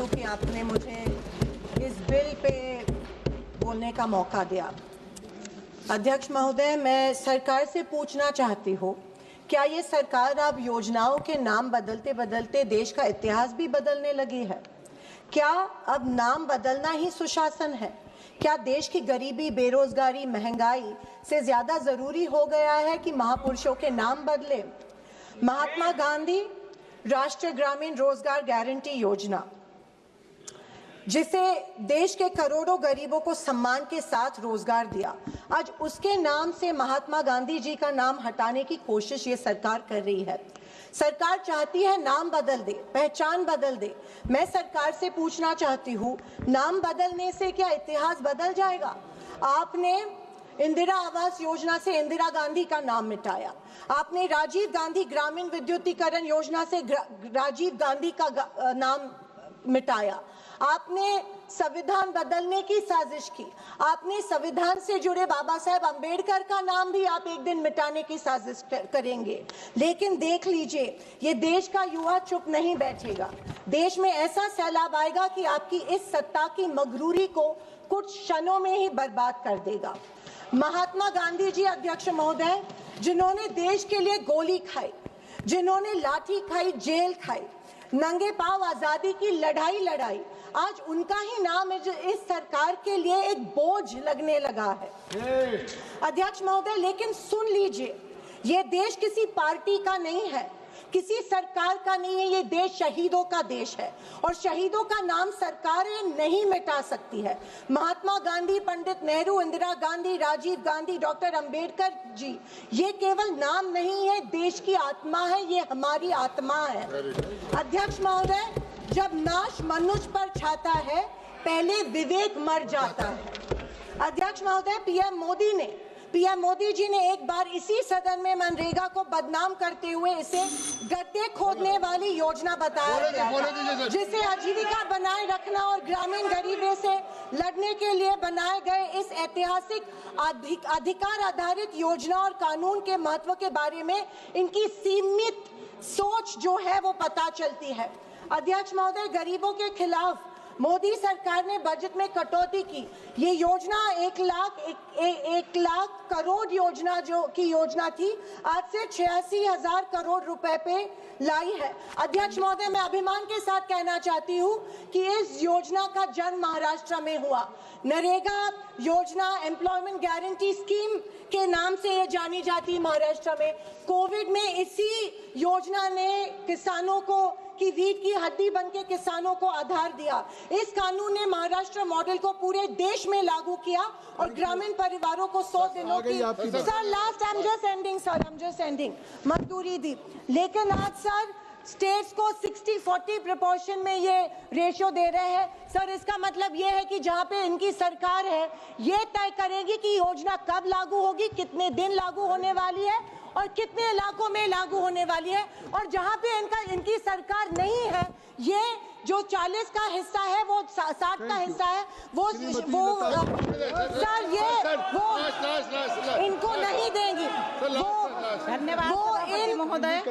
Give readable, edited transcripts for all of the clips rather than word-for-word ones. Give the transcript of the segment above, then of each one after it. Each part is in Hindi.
कि आपने मुझे इस बिल पे बोलने का मौका दिया। अध्यक्ष महोदय, मैं सरकार से पूछना चाहती हूँ, क्या ये सरकार अब योजनाओं के नाम बदलते बदलते देश का इतिहास भी बदलने लगी है? क्या अब नाम बदलना ही सुशासन है? क्या देश की गरीबी, बेरोजगारी, महंगाई से ज्यादा जरूरी हो गया है कि महापुरुषों के नाम बदले? महात्मा गांधी राष्ट्रीय ग्रामीण रोजगार गारंटी योजना, जिसे देश के करोड़ों गरीबों को सम्मान के साथ रोजगार दिया, आज उसके नाम से महात्मा गांधी जी का नाम हटाने की कोशिश ये सरकार कर रही है। सरकार चाहती है नाम बदल दे, पहचान बदल दे। मैं सरकार से पूछना चाहती हूँ, नाम बदलने से क्या इतिहास बदल जाएगा? आपने इंदिरा आवास योजना से इंदिरा गांधी का नाम मिटाया, आपने राजीव गांधी ग्रामीण विद्युतीकरण योजना से राजीव गांधी का नाम मिटाया, आपने संविधान बदलने की साजिश की, आपने संविधान से जुड़े बाबा साहेब अंबेडकर का नाम भी आप एक दिन मिटाने की साजिश करेंगे। लेकिन देख लीजिए, ये देश का युवा चुप नहीं बैठेगा। देश में ऐसा सैलाब आएगा कि आपकी इस सत्ता की मगरूरी को कुछ क्षणों में ही बर्बाद कर देगा। महात्मा गांधी जी, अध्यक्ष महोदय, जिन्होंने देश के लिए गोली खाई, जिन्होंने लाठी खाई, जेल खाई, नंगे पांव आजादी की लड़ाई लड़ाई, आज उनका ही नाम इस सरकार के लिए एक बोझ लगने लगा है। अध्यक्ष महोदय, लेकिन सुन लीजिए, ये देश किसी पार्टी का नहीं है, किसी सरकार का नहीं है, ये देश शहीदों का देश है और शहीदों का नाम सरकारें नहीं मिटा सकती है। महात्मा गांधी, पंडित नेहरू, इंदिरा गांधी, राजीव गांधी, डॉक्टर अंबेडकर जी, ये केवल नाम नहीं है, देश की आत्मा है, ये हमारी आत्मा है। अध्यक्ष महोदय, जब नाश मनुष्य पर छाता है, पहले विवेक मर जाता है। अध्यक्ष महोदय, पीएम मोदी जी ने एक बार इसी सदन में मनरेगा को बदनाम करते हुए इसे गड्ढे खोदने वाली योजना बताया गया था, जिसे आजीविका बनाए रखना और ग्रामीण गरीबी से लड़ने के लिए बनाए गए इस ऐतिहासिक अधिकार आधारित योजना और कानून के महत्व के बारे में इनकी सीमित सोच जो है वो पता चलती है। अध्यक्ष महोदय, गरीबों के खिलाफ मोदी सरकार ने बजट में कटौती की। ये योजना 1 लाख करोड़ योजना की योजना थी, आज से 86,000 करोड़ रुपए पे लाई है। अध्यक्ष महोदय, मैं अभिमान के साथ कहना चाहती हूँ कि इस योजना का जन्म महाराष्ट्र में हुआ। नरेगा योजना, एम्प्लॉयमेंट गारंटी स्कीम के नाम से ये जानी जाती महाराष्ट्र में। कोविड में इसी योजना ने किसानों को की रीढ़ की हड्डी बनके किसानों को आधार दिया। इस कानून ने महाराष्ट्र मॉडल को पूरे देश में लागू किया और ग्रामीण परिवारों को 100 दिनों की मजदूरी दी। लेकिन आज सर स्टेट्स को 60-40 प्रोपोर्शन में ये रेशियो दे रहे हैं। सर, इसका मतलब ये है कि जहाँ पे इनकी सरकार है, ये तय करेगी कि योजना कब लागू होगी, कितने दिन लागू होने वाली है और कितने इलाकों में लागू होने वाली है। और जहाँ पे इनकी सरकार नहीं है, ये जो 40 का हिस्सा है, वो 60 का हिस्सा है, वो सर ये वो इनको नहीं देंगी। धन्यवाद महोदय।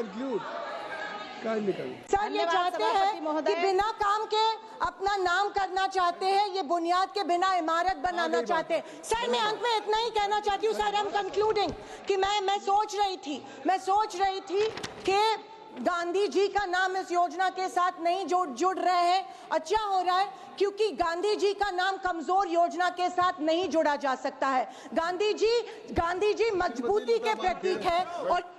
सर, ये चाहते हैं कि बिना काम के अपना नाम करना चाहते हैं, ये बुनियाद के बिना इमारत बनाना चाहते हैं। सर, मैं अंत में इतना ही कहना चाहती हूँ सर, आई एम कंक्लूडिंग, कि मैं सोच रही थी कि गांधी जी का नाम इस योजना के साथ नहीं जुड़ रहे हैं। अच्छा हो रहा है, क्योंकि गांधी जी का नाम कमजोर योजना के साथ नहीं जुड़ा जा सकता है। गांधी जी मजबूती के प्रतीक है। और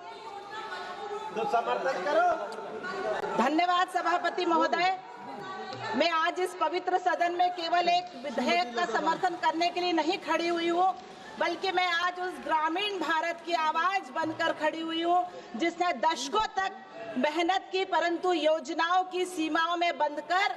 धन्यवाद सभापति महोदय। मैं आज इस पवित्र सदन में केवल एक विधेयक का समर्थन करने के लिए नहीं खड़ी हुई हूँ, बल्कि मैं आज उस ग्रामीण भारत की आवाज बनकर खड़ी हुई हूँ जिसने दशकों तक मेहनत की, परंतु योजनाओं की सीमाओं में बंधकर